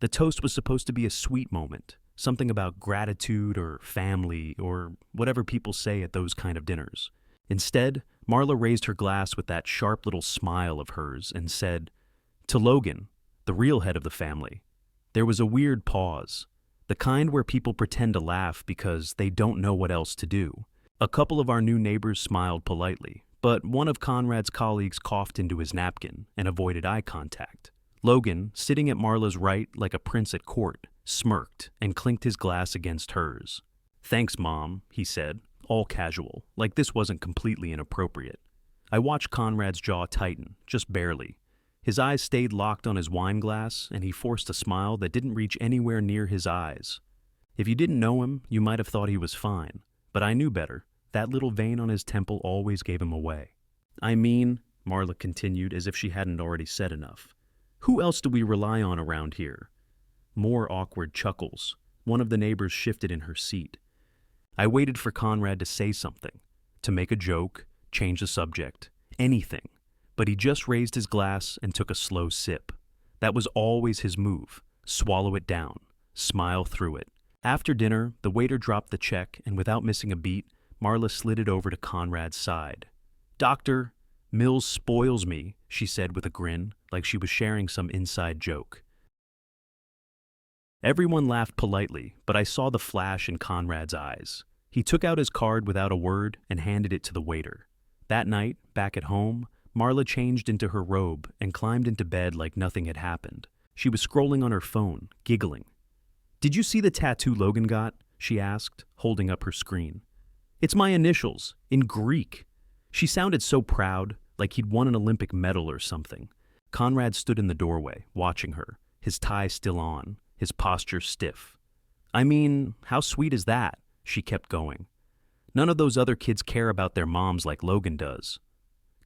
The toast was supposed to be a sweet moment, something about gratitude or family or whatever people say at those kind of dinners. Instead, Marla raised her glass with that sharp little smile of hers and said, "To Logan, the real head of the family." There was a weird pause, the kind where people pretend to laugh because they don't know what else to do. A couple of our new neighbors smiled politely, but one of Conrad's colleagues coughed into his napkin and avoided eye contact. Logan, sitting at Marla's right like a prince at court, smirked and clinked his glass against hers. "Thanks, Mom," he said, all casual, like this wasn't completely inappropriate. I watched Conrad's jaw tighten, just barely. His eyes stayed locked on his wine glass, and he forced a smile that didn't reach anywhere near his eyes. If you didn't know him, you might have thought he was fine, but I knew better. That little vein on his temple always gave him away. "I mean," Marla continued as if she hadn't already said enough, "who else do we rely on around here?" More awkward chuckles. One of the neighbors shifted in her seat. I waited for Conrad to say something, to make a joke, change the subject, anything, but he just raised his glass and took a slow sip. That was always his move. Swallow it down, smile through it. After dinner, the waiter dropped the check, and without missing a beat, Marla slid it over to Conrad's side. "Doctor, Mills spoils me," she said with a grin, like she was sharing some inside joke. Everyone laughed politely, but I saw the flash in Conrad's eyes. He took out his card without a word and handed it to the waiter. That night, back at home, Marla changed into her robe and climbed into bed like nothing had happened. She was scrolling on her phone, giggling. "Did you see the tattoo Logan got?" she asked, holding up her screen. "It's my initials, in Greek." She sounded so proud, like he'd won an Olympic medal or something. Conrad stood in the doorway, watching her, his tie still on, his posture stiff. "I mean, how sweet is that?" she kept going. "None of those other kids care about their moms like Logan does."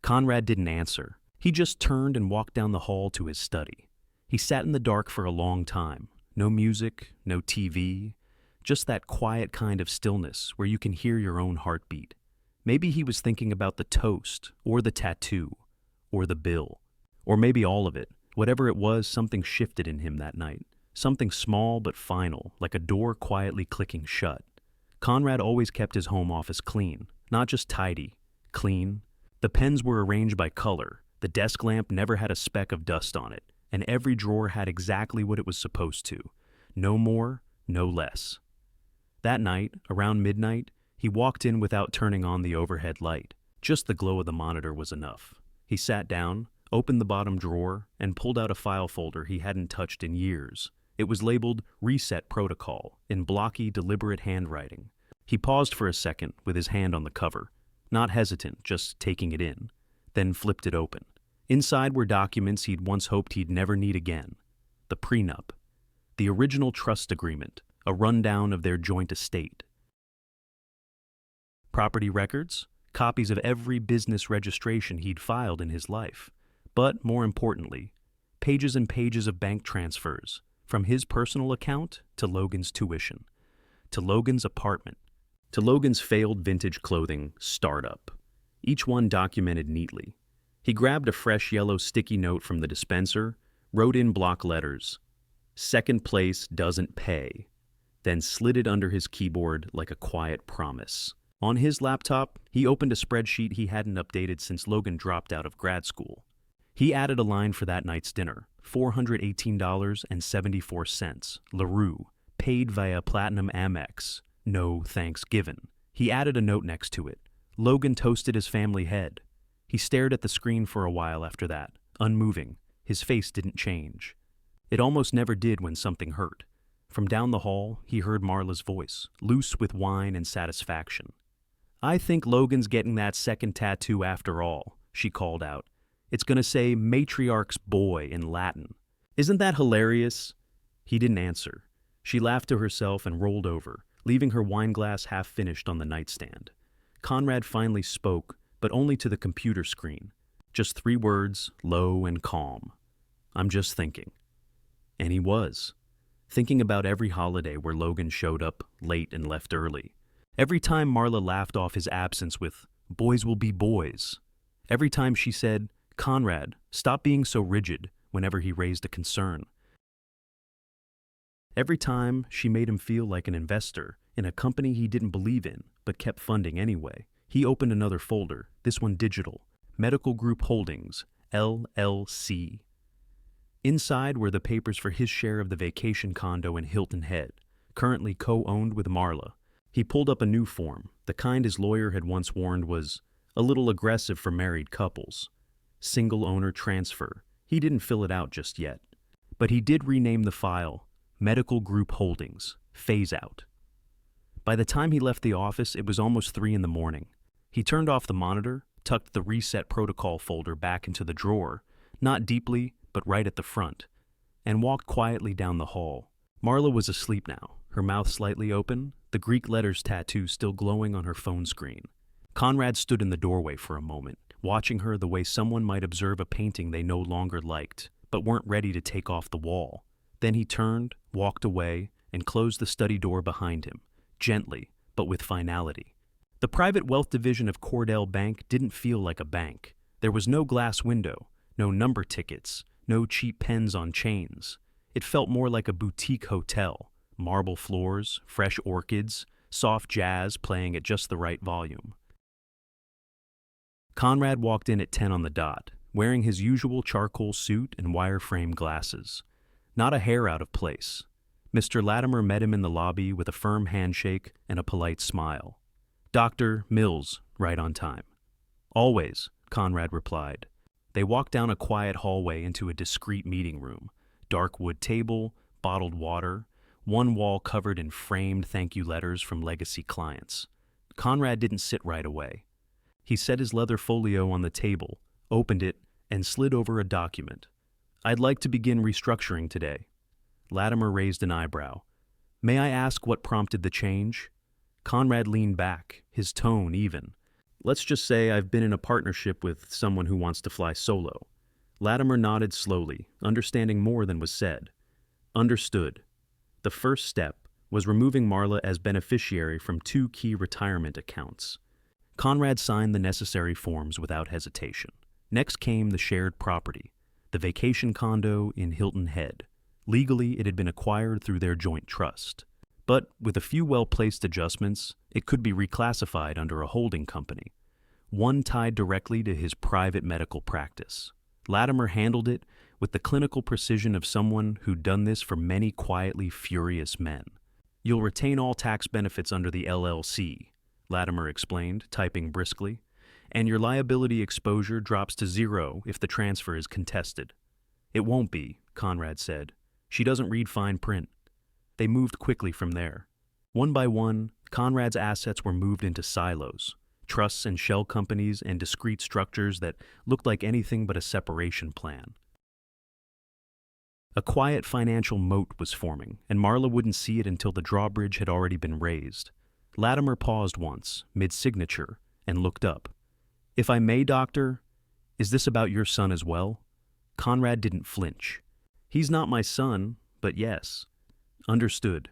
Conrad didn't answer. He just turned and walked down the hall to his study. He sat in the dark for a long time. No music, no TV, just that quiet kind of stillness where you can hear your own heartbeat. Maybe he was thinking about the toast, or the tattoo, or the bill, or maybe all of it. Whatever it was, something shifted in him that night. Something small but final, like a door quietly clicking shut. Conrad always kept his home office clean, not just tidy, clean. The pens were arranged by color, the desk lamp never had a speck of dust on it, and every drawer had exactly what it was supposed to. No more, no less. That night, around midnight, he walked in without turning on the overhead light. Just the glow of the monitor was enough. He sat down, opened the bottom drawer, and pulled out a file folder he hadn't touched in years. It was labeled Reset Protocol in blocky, deliberate handwriting. He paused for a second with his hand on the cover, not hesitant, just taking it in, then flipped it open. Inside were documents he'd once hoped he'd never need again. The prenup, the original trust agreement, a rundown of their joint estate. Property records, copies of every business registration he'd filed in his life. But more importantly, pages and pages of bank transfers, from his personal account to Logan's tuition, to Logan's apartment, to Logan's failed vintage clothing startup. Each one documented neatly. He grabbed a fresh yellow sticky note from the dispenser, wrote in block letters, "Second place doesn't pay," then slid it under his keyboard like a quiet promise. On his laptop, he opened a spreadsheet he hadn't updated since Logan dropped out of grad school. He added a line for that night's dinner, $418.74, LaRue, paid via Platinum Amex, no thanks given. He added a note next to it. Logan toasted his family head. He stared at the screen for a while after that, unmoving. His face didn't change. It almost never did when something hurt. From down the hall, he heard Marla's voice, loose with wine and satisfaction. "I think Logan's getting that second tattoo after all," she called out. "It's gonna say matriarch's boy in Latin. Isn't that hilarious?" He didn't answer. She laughed to herself and rolled over, leaving her wine glass half finished on the nightstand. Conrad finally spoke, but only to the computer screen. Just 3 words, low and calm. "I'm just thinking." And he was. Thinking about every holiday where Logan showed up late and left early. Every time Marla laughed off his absence with, "Boys will be boys." Every time she said, "Conrad, stop being so rigid," whenever he raised a concern. Every time, she made him feel like an investor in a company he didn't believe in, but kept funding anyway. He opened another folder, this one digital. Medical Group Holdings, LLC. Inside were the papers for his share of the vacation condo in Hilton Head, currently co-owned with Marla. He pulled up a new form, the kind his lawyer had once warned was a little aggressive for married couples. Single owner transfer. He didn't fill it out just yet. But he did rename the file Medical Group Holdings, Phase Out. By the time he left the office, it was almost 3 in the morning. He turned off the monitor, tucked the Reset Protocol folder back into the drawer, not deeply, but right at the front, and walked quietly down the hall. Marla was asleep now, her mouth slightly open, the Greek letters tattoo still glowing on her phone screen. Conrad stood in the doorway for a moment, watching her the way someone might observe a painting they no longer liked, but weren't ready to take off the wall. Then he turned, walked away, and closed the study door behind him, gently, but with finality. The private wealth division of Cordell Bank didn't feel like a bank. There was no glass window, no number tickets, no cheap pens on chains. It felt more like a boutique hotel, marble floors, fresh orchids, soft jazz playing at just the right volume. Conrad walked in at 10 on the dot, wearing his usual charcoal suit and wireframe glasses. Not a hair out of place. Mr. Latimer met him in the lobby with a firm handshake and a polite smile. Dr. Mills, right on time. Always, Conrad replied. They walked down a quiet hallway into a discreet meeting room. Dark wood table, bottled water, one wall covered in framed thank you letters from legacy clients. Conrad didn't sit right away. He set his leather folio on the table, opened it, and slid over a document. I'd like to begin restructuring today. Latimer raised an eyebrow. May I ask what prompted the change? Conrad leaned back, his tone even. Let's just say I've been in a partnership with someone who wants to fly solo. Latimer nodded slowly, understanding more than was said. Understood. The first step was removing Marla as beneficiary from 2 key retirement accounts. Conrad signed the necessary forms without hesitation. Next came the shared property, the vacation condo in Hilton Head. Legally, it had been acquired through their joint trust. But with a few well-placed adjustments, it could be reclassified under a holding company, one tied directly to his private medical practice. Latimer handled it with the clinical precision of someone who'd done this for many quietly furious men. You'll retain all tax benefits under the LLC, Latimer explained, typing briskly, and your liability exposure drops to 0 if the transfer is contested. It won't be, Conrad said. She doesn't read fine print. They moved quickly from there. One by one, Conrad's assets were moved into silos, trusts and shell companies and discrete structures that looked like anything but a separation plan. A quiet financial moat was forming, and Marla wouldn't see it until the drawbridge had already been raised. Latimer paused once, mid-signature, and looked up. If I may, Doctor, is this about your son as well? Conrad didn't flinch. He's not my son, but yes. Understood.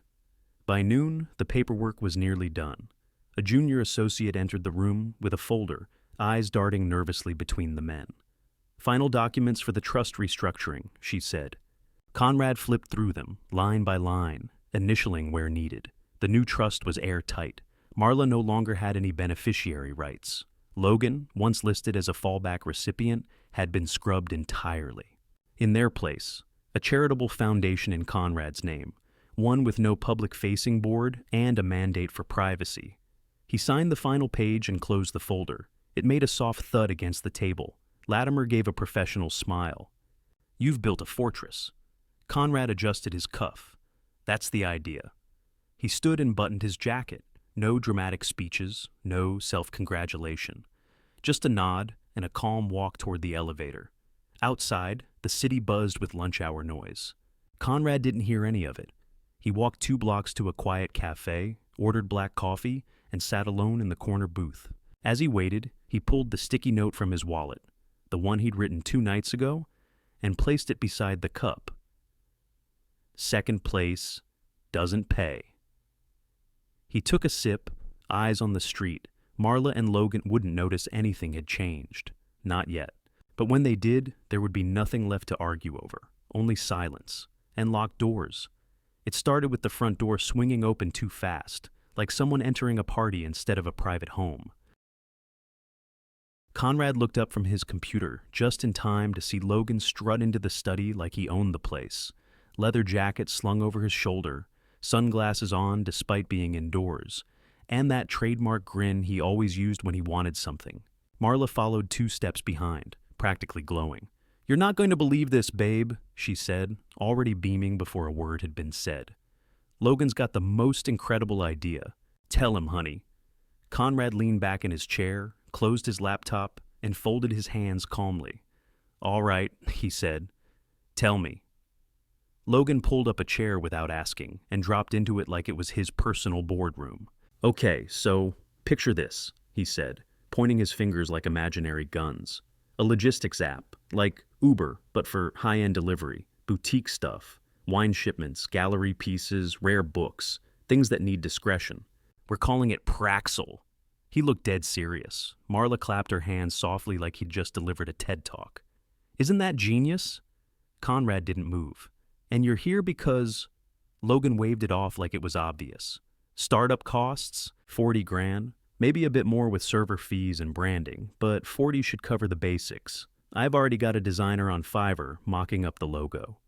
By noon, the paperwork was nearly done. A junior associate entered the room with a folder, eyes darting nervously between the men. Final documents for the trust restructuring, she said. Conrad flipped through them, line by line, initialing where needed. The new trust was airtight. Marla no longer had any beneficiary rights. Logan, once listed as a fallback recipient, had been scrubbed entirely. In their place, a charitable foundation in Conrad's name, one with no public-facing board and a mandate for privacy. He signed the final page and closed the folder. It made a soft thud against the table. Latimer gave a professional smile. You've built a fortress. Conrad adjusted his cuff. That's the idea. He stood and buttoned his jacket. No dramatic speeches, no self-congratulation. Just a nod and a calm walk toward the elevator. Outside, the city buzzed with lunch hour noise. Conrad didn't hear any of it. He walked 2 blocks to a quiet cafe, ordered black coffee, and sat alone in the corner booth. As he waited, he pulled the sticky note from his wallet, the one he'd written 2 nights ago, and placed it beside the cup. Second place, doesn't pay. He took a sip, eyes on the street. Marla and Logan wouldn't notice anything had changed. Not yet. But when they did, there would be nothing left to argue over. Only silence. And locked doors. It started with the front door swinging open too fast, like someone entering a party instead of a private home. Conrad looked up from his computer just in time to see Logan strut into the study like he owned the place, leather jacket slung over his shoulder, sunglasses on despite being indoors, and that trademark grin he always used when he wanted something. Marla followed 2 steps behind, practically glowing. "You're not going to believe this, babe," she said, already beaming before a word had been said. "Logan's got the most incredible idea. Tell him, honey." Conrad leaned back in his chair, closed his laptop, and folded his hands calmly. "All right," he said. "Tell me." Logan pulled up a chair without asking and dropped into it like it was his personal boardroom. "Okay, so picture this," he said, pointing his fingers like imaginary guns. "A logistics app, like Uber, but for high-end delivery, boutique stuff, wine shipments, gallery pieces, rare books, things that need discretion. We're calling it Praxel." He looked dead serious. Marla clapped her hands softly like he'd just delivered a TED Talk. "Isn't that genius?" Conrad didn't move. "And you're here because—" Logan waved it off like it was obvious. "Startup costs, 40 grand. Maybe a bit more with server fees and branding, but 40 should cover the basics. I've already got a designer on Fiverr mocking up the logo."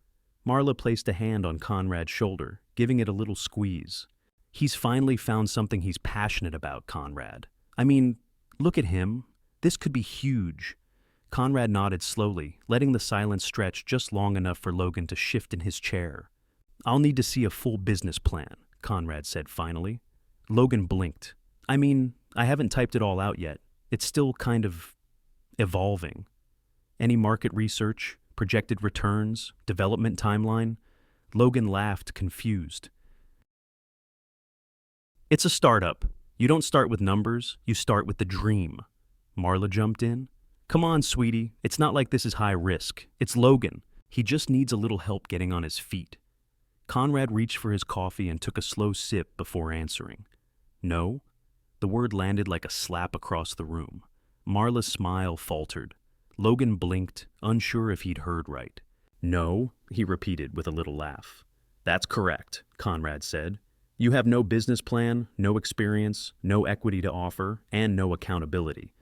Marla placed a hand on Conrad's shoulder, giving it a little squeeze. "He's finally found something he's passionate about, Conrad. I mean, look at him. This could be huge." Conrad nodded slowly, letting the silence stretch just long enough for Logan to shift in his chair. "I'll need to see a full business plan," Conrad said finally. Logan blinked. "I mean, I haven't typed it all out yet. It's still kind of evolving. Any market research, projected returns, development timeline?" Logan laughed, confused. "It's a startup. You don't start with numbers, you start with the dream." Marla jumped in. "Come on, sweetie. It's not like this is high risk. It's Logan. He just needs a little help getting on his feet." Conrad reached for his coffee and took a slow sip before answering. "No?" The word landed like a slap across the room. Marla's smile faltered. Logan blinked, unsure if he'd heard right. "No," he repeated with a little laugh. "That's correct," Conrad said. "You have no business plan, no experience, no equity to offer, and no accountability.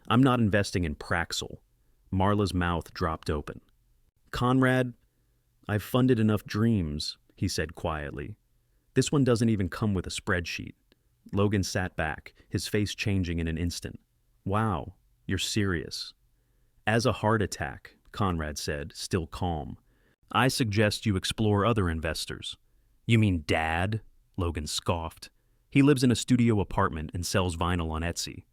I'm not investing in Praxel." Marla's mouth dropped open. "Conrad, I've funded enough dreams," he said quietly. "This one doesn't even come with a spreadsheet." Logan sat back, his face changing in an instant. "Wow, you're serious." "As a heart attack," Conrad said, still calm. "I suggest you explore other investors." "You mean Dad?" Logan scoffed. "He lives in a studio apartment and sells vinyl on Etsy."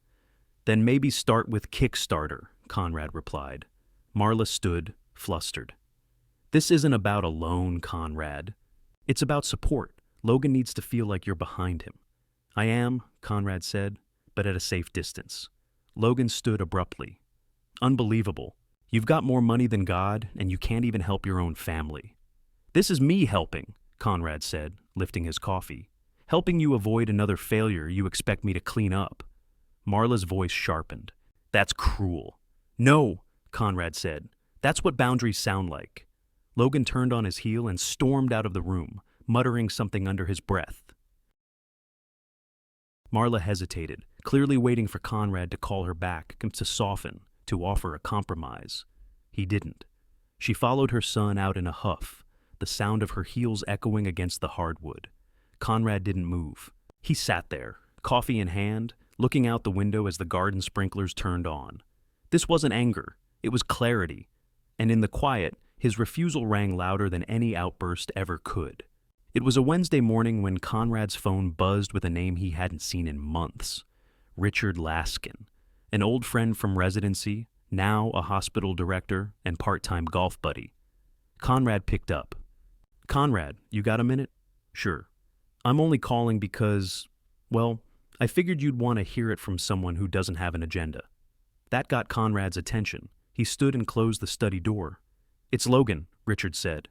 "Then maybe start with Kickstarter," Conrad replied. Marla stood, flustered. "This isn't about a loan, Conrad. It's about support. Logan needs to feel like you're behind him." "I am," Conrad said, "but at a safe distance." Logan stood abruptly. "Unbelievable. You've got more money than God, and you can't even help your own family." "This is me helping," Conrad said, lifting his coffee. "Helping you avoid another failure you expect me to clean up." Marla's voice sharpened. "That's cruel." "No," Conrad said. "That's what boundaries sound like." Logan turned on his heel and stormed out of the room, muttering something under his breath. Marla hesitated, clearly waiting for Conrad to call her back, to soften, to offer a compromise. He didn't. She followed her son out in a huff, the sound of her heels echoing against the hardwood. Conrad didn't move. He sat there, coffee in hand, looking out the window as the garden sprinklers turned on. This wasn't anger, it was clarity, and in the quiet, his refusal rang louder than any outburst ever could. It was a Wednesday morning when Conrad's phone buzzed with a name he hadn't seen in months. Richard Laskin, an old friend from residency, now a hospital director and part-time golf buddy. Conrad picked up. "Conrad, you got a minute?" "Sure. I'm only calling because, well, I figured you'd want to hear it from someone who doesn't have an agenda." That got Conrad's attention. He stood and closed the study door. "It's Logan," Richard said.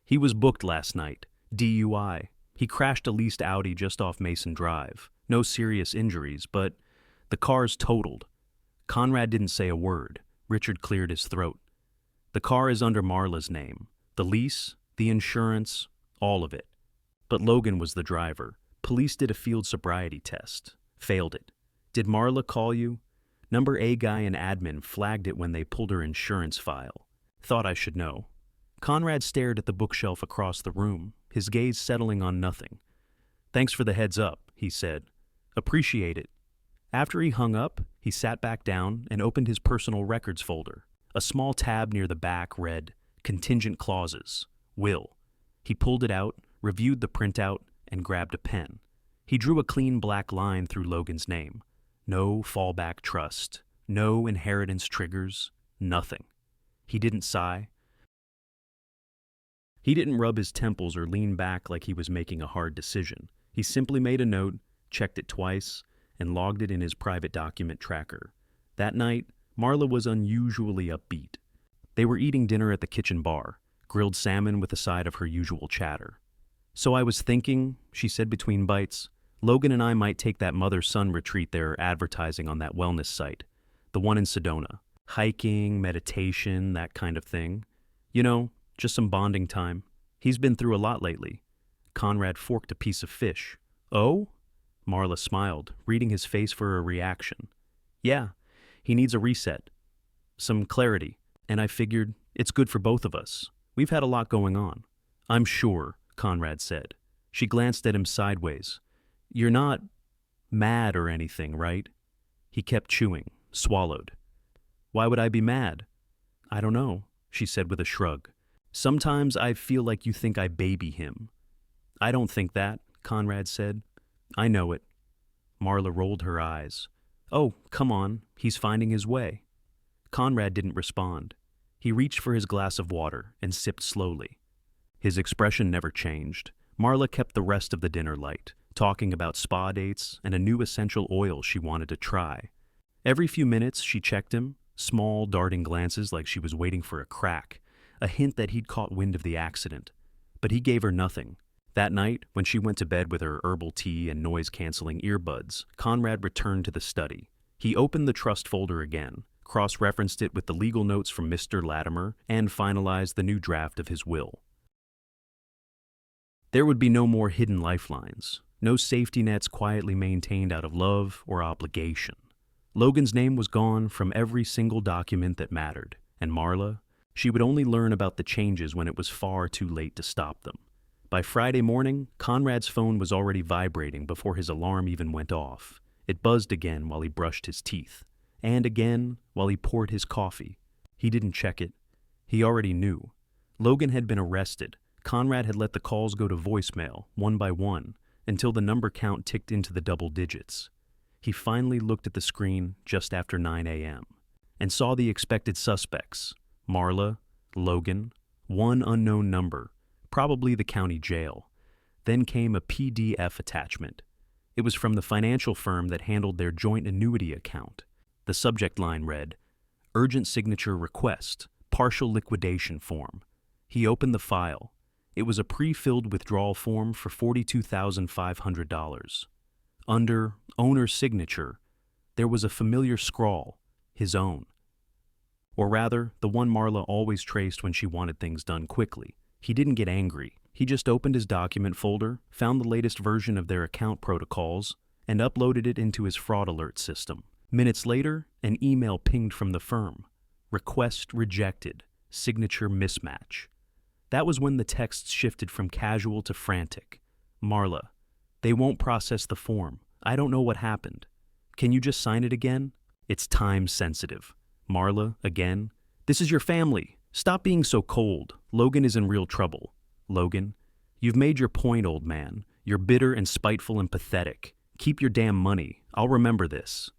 "He was booked last night. DUI. He crashed a leased Audi just off Mason Drive. No serious injuries, but the car's totaled." Conrad didn't say a word. Richard cleared his throat. "The car is under Marla's name. The lease, the insurance, all of it." But Logan was the driver. Police did a field sobriety test. Failed it. Did Marla call you? Number A guy in admin flagged it when they pulled her insurance file. Thought I should know. Conrad stared at the bookshelf across the room, his gaze settling on nothing. Thanks for the heads up, he said. Appreciate it. After he hung up, he sat back down and opened his personal records folder. A small tab near the back read, Contingent Clauses, Will. He pulled it out, reviewed the printout, and grabbed a pen. He drew a clean black line through Logan's name. No fallback trust, no inheritance triggers, nothing. He didn't sigh. He didn't rub his temples or lean back like he was making a hard decision. He simply made a note, checked it twice, and logged it in his private document tracker. That night, Marla was unusually upbeat. They were eating dinner at the kitchen bar, grilled salmon with a side of her usual chatter. So I was thinking, she said between bites, Logan and I might take that mother-son retreat they're advertising on that wellness site, the one in Sedona. Hiking, meditation, that kind of thing. You know, just some bonding time. He's been through a lot lately. Conrad forked a piece of fish. Oh? Marla smiled, reading his face for a reaction. Yeah, he needs a reset. Some clarity. And I figured, it's good for both of us. We've had a lot going on. I'm sure, Conrad said. She glanced at him sideways. You're not mad or anything, right? He kept chewing, swallowed. Why would I be mad? I don't know, she said with a shrug. Sometimes I feel like you think I baby him. I don't think that, Conrad said. I know it. Marla rolled her eyes. Oh, come on, he's finding his way. Conrad didn't respond. He reached for his glass of water and sipped slowly. His expression never changed. Marla kept the rest of the dinner light, talking about spa dates and a new essential oil she wanted to try. Every few minutes she checked him, small, darting glances like she was waiting for a crack, a hint that he'd caught wind of the accident. But he gave her nothing. That night, when she went to bed with her herbal tea and noise-canceling earbuds, Conrad returned to the study. He opened the trust folder again, cross-referenced it with the legal notes from Mr. Latimer, and finalized the new draft of his will. There would be no more hidden lifelines, no safety nets quietly maintained out of love or obligation. Logan's name was gone from every single document that mattered, and Marla, she would only learn about the changes when it was far too late to stop them. By Friday morning, Conrad's phone was already vibrating before his alarm even went off. It buzzed again while he brushed his teeth, and again while he poured his coffee. He didn't check it. He already knew. Logan had been arrested. Conrad had let the calls go to voicemail, one by one, until the number count ticked into the double digits. He finally looked at the screen just after 9 a.m. and saw the expected suspects, Marla, Logan, one unknown number, probably the county jail. Then came a PDF attachment. It was from the financial firm that handled their joint annuity account. The subject line read, Urgent Signature Request, Partial Liquidation Form. He opened the file. It was a pre-filled withdrawal form for $42,500. Under owner's signature, there was a familiar scrawl, his own. Or rather, the one Marla always traced when she wanted things done quickly. He didn't get angry. He just opened his document folder, found the latest version of their account protocols, and uploaded it into his fraud alert system. Minutes later, an email pinged from the firm. Request rejected. Signature mismatch. That was when the texts shifted from casual to frantic. Marla, they won't process the form. I don't know what happened. Can you just sign it again? It's time sensitive. Marla, again. This is your family. Stop being so cold. Logan is in real trouble. Logan, you've made your point, old man. You're bitter and spiteful and pathetic. Keep your damn money. I'll remember this.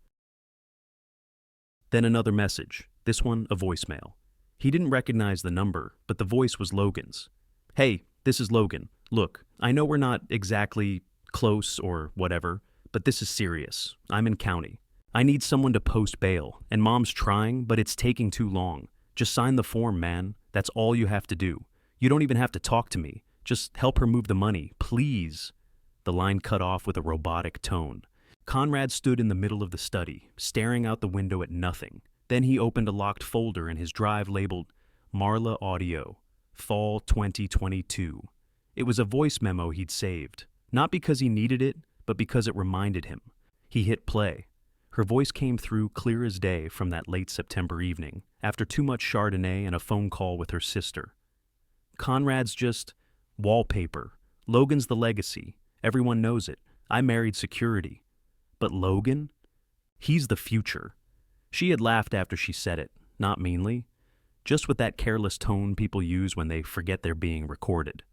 Then another message. This one, a voicemail. He didn't recognize the number, but the voice was Logan's. Hey, this is Logan. Look, I know we're not exactly close or whatever, but this is serious. I'm in county. I need someone to post bail, and Mom's trying, but it's taking too long. Just sign the form, man. That's all you have to do. You don't even have to talk to me. Just help her move the money, please. The line cut off with a robotic tone. Conrad stood in the middle of the study, staring out the window at nothing. Then he opened a locked folder in his drive labeled Marla Audio, Fall 2022. It was a voice memo he'd saved, not because he needed it, but because it reminded him. He hit play. Her voice came through clear as day from that late September evening, after too much Chardonnay and a phone call with her sister. Conrad's just wallpaper. Logan's the legacy. Everyone knows it. I married security. But Logan? He's the future. She had laughed after she said it, not meanly, just with that careless tone people use when they forget they're being recorded.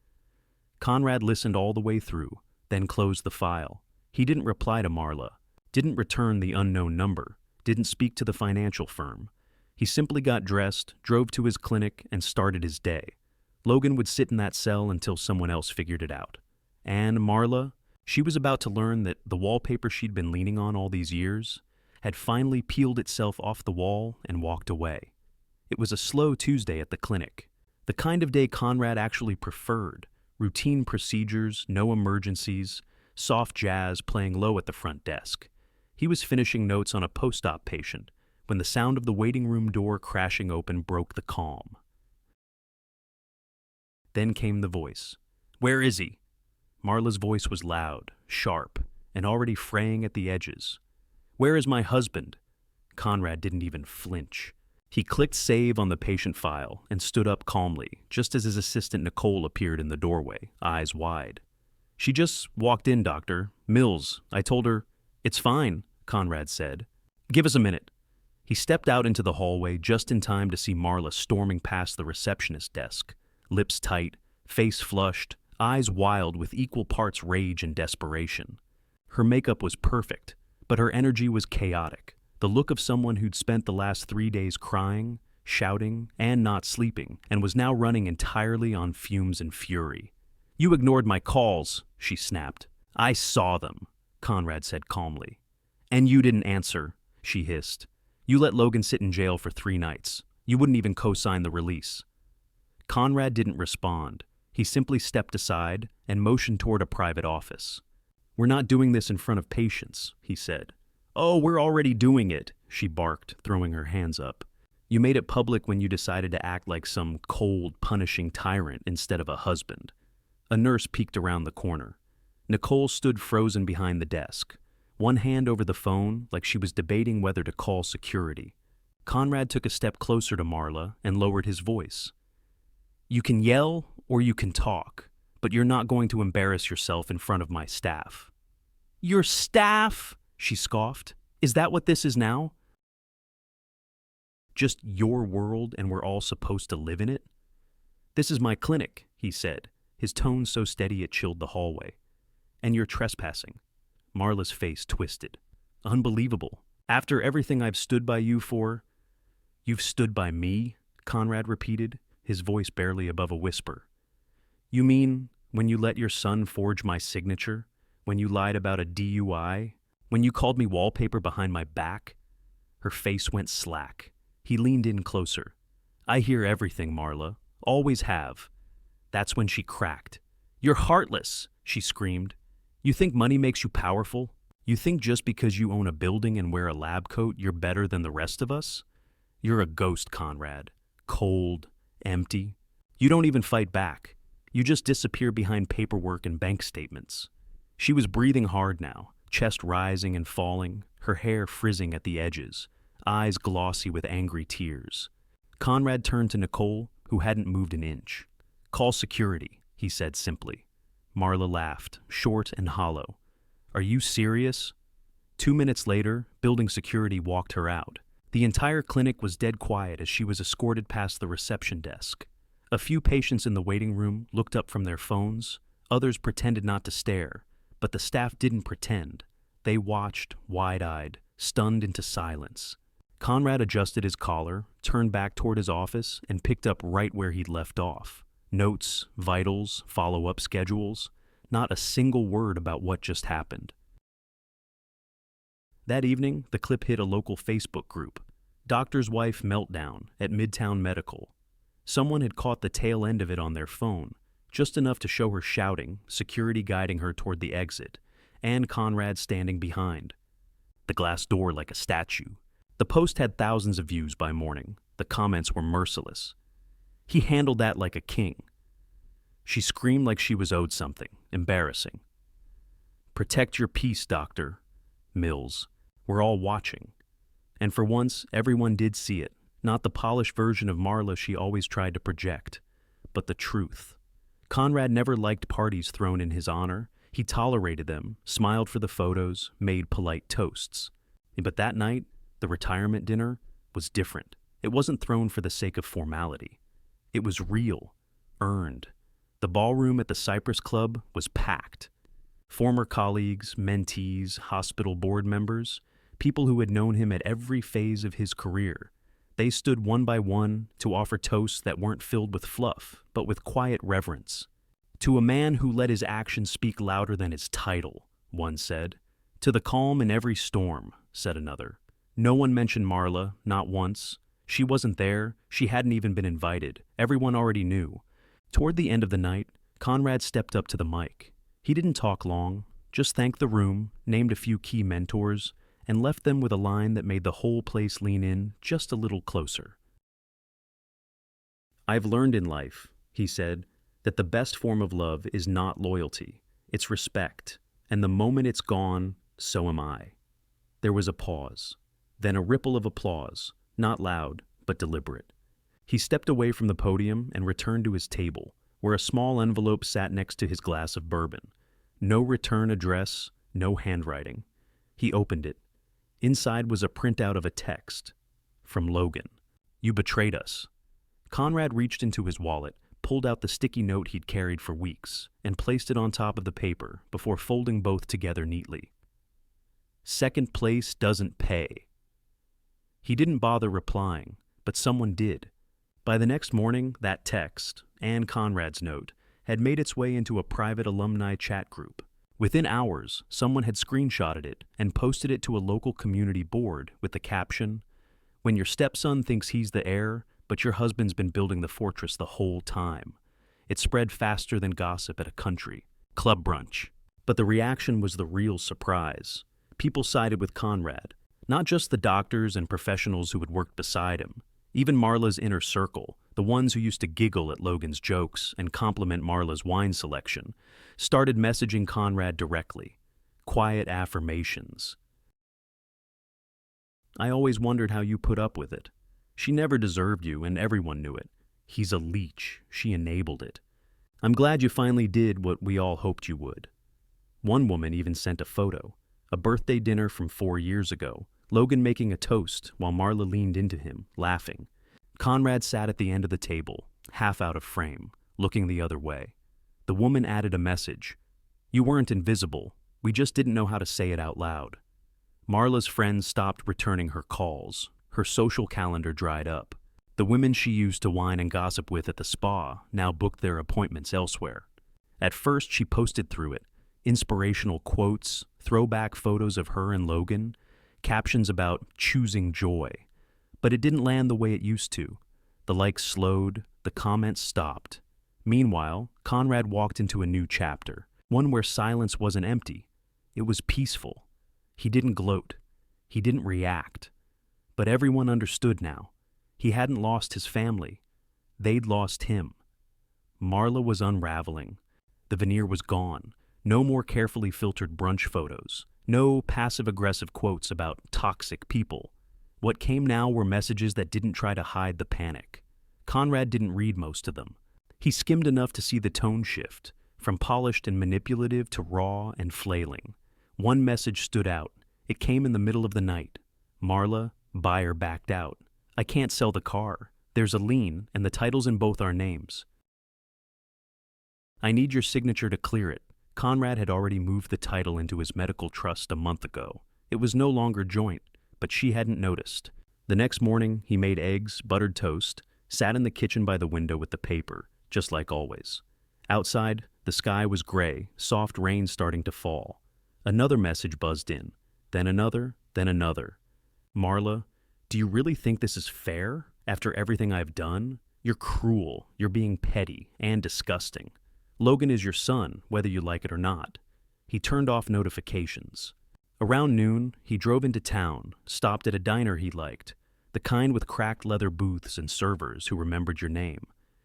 Conrad listened all the way through, then closed the file. He didn't reply to Marla, didn't return the unknown number, didn't speak to the financial firm. He simply got dressed, drove to his clinic, and started his day. Logan would sit in that cell until someone else figured it out. And Marla, she was about to learn that the wallpaper she'd been leaning on all these years had finally peeled itself off the wall and walked away. It was a slow Tuesday at the clinic, the kind of day Conrad actually preferred. Routine procedures, no emergencies, soft jazz playing low at the front desk. He was finishing notes on a post-op patient when the sound of the waiting room door crashing open broke the calm. Then came the voice. "Where is he?" Marla's voice was loud, sharp, and already fraying at the edges. "Where is my husband?" Conrad didn't even flinch. He clicked save on the patient file and stood up calmly, just as his assistant Nicole appeared in the doorway, eyes wide. "She just walked in, doctor. Mills. I told her." "It's fine," Conrad said. "Give us a minute." He stepped out into the hallway just in time to see Marla storming past the receptionist desk, lips tight, face flushed, eyes wild with equal parts rage and desperation. Her makeup was perfect, but her energy was chaotic. The look of someone who'd spent the last 3 days crying, shouting, and not sleeping, and was now running entirely on fumes and fury. "You ignored my calls," she snapped. "I saw them," Conrad said calmly. "And you didn't answer," she hissed. "You let Logan sit in jail for 3 nights. You wouldn't even co-sign the release." Conrad didn't respond. He simply stepped aside and motioned toward a private office. "We're not doing this in front of patients," he said. "Oh, we're already doing it," she barked, throwing her hands up. "You made it public when you decided to act like some cold, punishing tyrant instead of a husband." A nurse peeked around the corner. Nicole stood frozen behind the desk, one hand over the phone like she was debating whether to call security. Conrad took a step closer to Marla and lowered his voice. "You can yell or you can talk, but you're not going to embarrass yourself in front of my staff." "Your staff?" she scoffed. "Is that what this is now? Just your world and we're all supposed to live in it?" "This is my clinic," he said, his tone so steady it chilled the hallway. "And you're trespassing." Marla's face twisted. "Unbelievable. After everything I've stood by you for..." "You've stood by me?" Conrad repeated, his voice barely above a whisper. "You mean when you let your son forge my signature? When you lied about a DUI? When you called me wallpaper behind my back?" Her face went slack. He leaned in closer. "I hear everything, Marla. Always have." That's when she cracked. "You're heartless," she screamed. "You think money makes you powerful? You think just because you own a building and wear a lab coat, you're better than the rest of us? You're a ghost, Conrad. Cold, empty. You don't even fight back. You just disappear behind paperwork and bank statements." She was breathing hard now, chest rising and falling, her hair frizzing at the edges, eyes glossy with angry tears. Conrad turned to Nicole, who hadn't moved an inch. "Call security," he said simply. Marla laughed, short and hollow. "Are you serious?" 2 minutes later, building security walked her out. The entire clinic was dead quiet as she was escorted past the reception desk. A few patients in the waiting room looked up from their phones, others pretended not to stare, but the staff didn't pretend. They watched, wide-eyed, stunned into silence. Conrad adjusted his collar, turned back toward his office, and picked up right where he'd left off. Notes, vitals, follow-up schedules. Not a single word about what just happened. That evening, the clip hit a local Facebook group. "Doctor's wife meltdown at Midtown Medical." Someone had caught the tail end of it on their phone, just enough to show her shouting, security guiding her toward the exit, and Conrad standing behind. The glass door like a statue. The post had thousands of views by morning. The comments were merciless. "He handled that like a king." She screamed like she was owed something, embarrassing. "Protect your peace, Doctor Mills. We're all watching." And for once, everyone did see it, not the polished version of Marla she always tried to project, but the truth. Conrad never liked parties thrown in his honor. He tolerated them, smiled for the photos, made polite toasts. But that night, the retirement dinner, was different. It wasn't thrown for the sake of formality. It was real, earned. The ballroom at the Cypress Club was packed. Former colleagues, mentees, hospital board members, people who had known him at every phase of his career. They stood one by one to offer toasts that weren't filled with fluff, but with quiet reverence. "To a man who let his actions speak louder than his title," one said. "To the calm in every storm," said another. No one mentioned Marla, not once. She wasn't there. She hadn't even been invited. Everyone already knew. Toward the end of the night, Conrad stepped up to the mic. He didn't talk long, just thanked the room, named a few key mentors, and left them with a line that made the whole place lean in just a little closer. "I've learned in life," he said, "that the best form of love is not loyalty, it's respect, and the moment it's gone, so am I." There was a pause, then a ripple of applause, not loud, but deliberate. He stepped away from the podium and returned to his table, where a small envelope sat next to his glass of bourbon. No return address, no handwriting. He opened it. Inside was a printout of a text. From Logan. "You betrayed us." Conrad reached into his wallet, pulled out the sticky note he'd carried for weeks, and placed it on top of the paper before folding both together neatly. "Second place doesn't pay." He didn't bother replying, but someone did. By the next morning, that text, and Conrad's note, had made its way into a private alumni chat group. Within hours, someone had screenshotted it and posted it to a local community board with the caption, "When your stepson thinks he's the heir, but your husband's been building the fortress the whole time." It spread faster than gossip at a country club brunch. But the reaction was the real surprise. People sided with Conrad, not just the doctors and professionals who had worked beside him. Even Marla's inner circle, the ones who used to giggle at Logan's jokes and compliment Marla's wine selection, started messaging Conrad directly. Quiet affirmations. "I always wondered how you put up with it. She never deserved you, and everyone knew it. He's a leech. She enabled it. I'm glad you finally did what we all hoped you would." One woman even sent a photo, a birthday dinner from 4 years ago, Logan making a toast while Marla leaned into him, laughing. Conrad sat at the end of the table, half out of frame, looking the other way. The woman added a message. "You weren't invisible. We just didn't know how to say it out loud." Marla's friends stopped returning her calls. Her social calendar dried up. The women she used to wine and gossip with at the spa now booked their appointments elsewhere. At first, she posted through it, inspirational quotes, throwback photos of her and Logan, captions about choosing joy. But it didn't land the way it used to. The likes slowed, the comments stopped. Meanwhile, Conrad walked into a new chapter, one where silence wasn't empty. It was peaceful. He didn't gloat. He didn't react. But everyone understood now. He hadn't lost his family. They'd lost him. Marla was unraveling. The veneer was gone. No more carefully filtered brunch photos. No passive-aggressive quotes about toxic people. What came now were messages that didn't try to hide the panic. Conrad didn't read most of them. He skimmed enough to see the tone shift, from polished and manipulative to raw and flailing. One message stood out. It came in the middle of the night. "Marla, buyer backed out. I can't sell the car. There's a lien, and the title's in both our names. I need your signature to clear it." Conrad had already moved the title into his medical trust a month ago. It was no longer joint, but she hadn't noticed. The next morning, he made eggs, buttered toast, sat in the kitchen by the window with the paper, just like always. Outside, the sky was gray, soft rain starting to fall. Another message buzzed in, then another, then another. "Marla, do you really think this is fair? After everything I've done? You're cruel, you're being petty, and disgusting. Logan is your son, whether you like it or not." He turned off notifications. Around noon, he drove into town, stopped at a diner he liked, the kind with cracked leather booths and servers who remembered your name.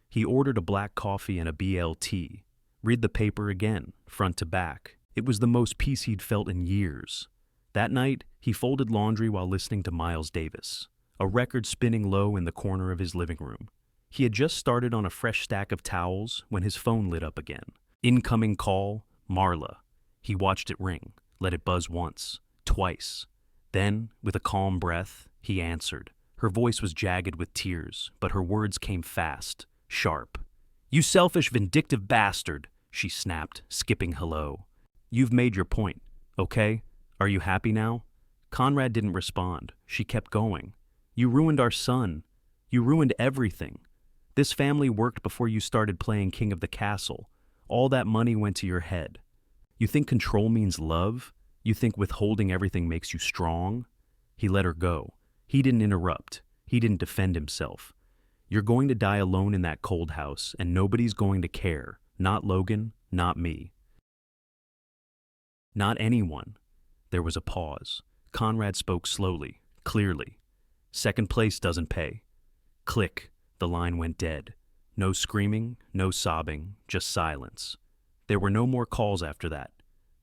He ordered a black coffee and a BLT. Read the paper again, front to back. It was the most peace he'd felt in years. That night, he folded laundry while listening to Miles Davis, a record spinning low in the corner of his living room. He had just started on a fresh stack of towels when his phone lit up again. Incoming call, Marla. He watched it ring, let it buzz once, twice. Then, with a calm breath, he answered. Her voice was jagged with tears, but her words came fast, sharp. "You selfish, vindictive bastard," she snapped, skipping hello. "You've made your point, okay? Are you happy now?" Conrad didn't respond. She kept going. "You ruined our son. You ruined everything. This family worked before you started playing king of the castle. All that money went to your head. You think control means love? You think withholding everything makes you strong?" He let her go. He didn't interrupt. He didn't defend himself. "You're going to die alone in that cold house, and nobody's going to care. Not Logan, not me. Not anyone." There was a pause. Conrad spoke slowly, clearly. "Second place doesn't pay." Click. The line went dead. No screaming, no sobbing, just silence. There were no more calls after that.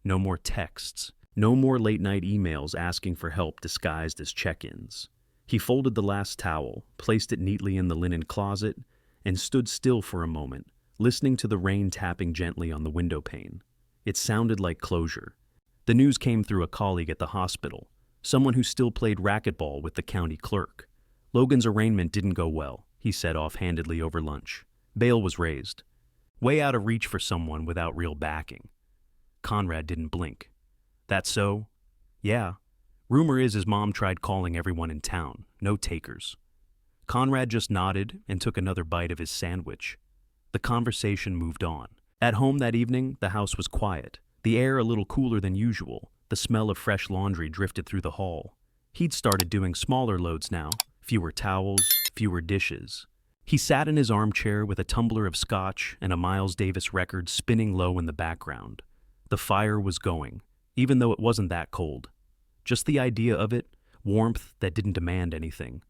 No more texts. No more late-night emails asking for help disguised as check-ins. He folded the last towel, placed it neatly in the linen closet, and stood still for a moment, listening to the rain tapping gently on the window pane. It sounded like closure. The news came through a colleague at the hospital, someone who still played racquetball with the county clerk. Logan's arraignment didn't go well, he said offhandedly over lunch. Bail was raised. Way out of reach for someone without real backing. Conrad didn't blink. "That so?" "Yeah. Rumor is his mom tried calling everyone in town. No takers." Conrad just nodded and took another bite of his sandwich. The conversation moved on. At home that evening, the house was quiet. The air a little cooler than usual. The smell of fresh laundry drifted through the hall. He'd started doing smaller loads now. Fewer towels, fewer dishes. He sat in his armchair with a tumbler of scotch and a Miles Davis record spinning low in the background. The fire was going, even though it wasn't that cold. Just the idea of it, warmth that didn't demand anything,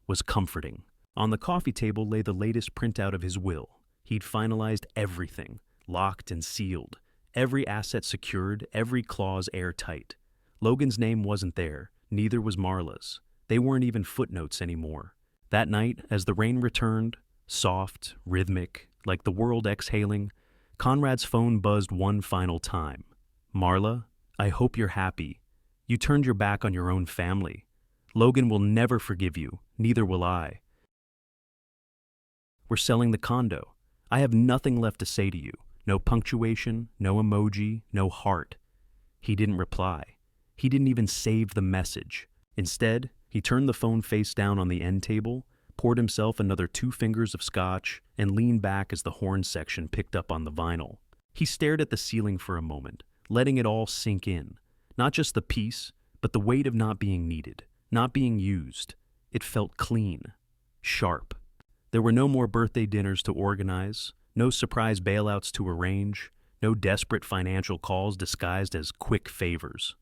was comforting. On the coffee table lay the latest printout of his will. He'd finalized everything, locked and sealed, every asset secured, every clause airtight. Logan's name wasn't there, neither was Marla's. They weren't even footnotes anymore. That night, as the rain returned, soft, rhythmic, like the world exhaling, Conrad's phone buzzed one final time. "Marla, I hope you're happy. You turned your back on your own family. Logan will never forgive you, neither will I. We're selling the condo. I have nothing left to say to you. No punctuation, no emoji, no heart." He didn't reply. He didn't even save the message. Instead, he turned the phone face down on the end table, poured himself another 2 fingers of scotch, and leaned back as the horn section picked up on the vinyl. He stared at the ceiling for a moment, letting it all sink in. Not just the peace, but the weight of not being needed, not being used. It felt clean, sharp. There were no more birthday dinners to organize, no surprise bailouts to arrange, no desperate financial calls disguised as quick favors.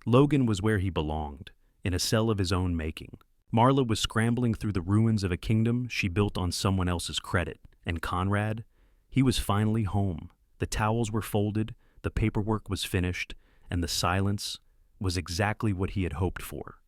Logan was where he belonged, in a cell of his own making. Marla was scrambling through the ruins of a kingdom she built on someone else's credit, and Conrad, he was finally home. The towels were folded, the paperwork was finished, and the silence was exactly what he had hoped for.